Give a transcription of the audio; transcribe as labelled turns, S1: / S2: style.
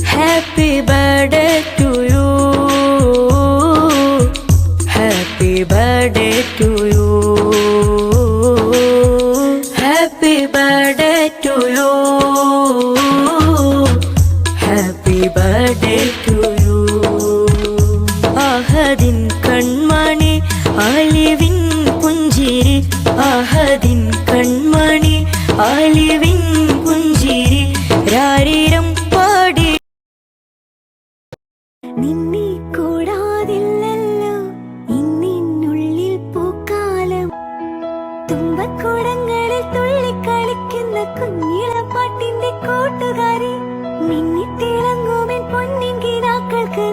S1: Happy birthday to you. Happy birthday to you. Happy birthday to you. Happy birthday to you. Ahadin kanmani alivin punjiri. Ahadin kanmani alivin punjiri. Rariram paadi.
S2: നിന്നെ കൂടാതില്ലല്ലോ ഇന്നിനുള്ളിൽ പൂക്കാലം. തുമ്പക്കുടങ്ങളിൽ തുള്ളിക്കളിക്കുന്ന കുഞ്ഞിളപ്പാട്ടിന്റെ കൂട്ടുകാരി. മിന്നിത്തിളങ്ങുമെൻ പൊന്നിൻ കിനാക്കൾക്ക്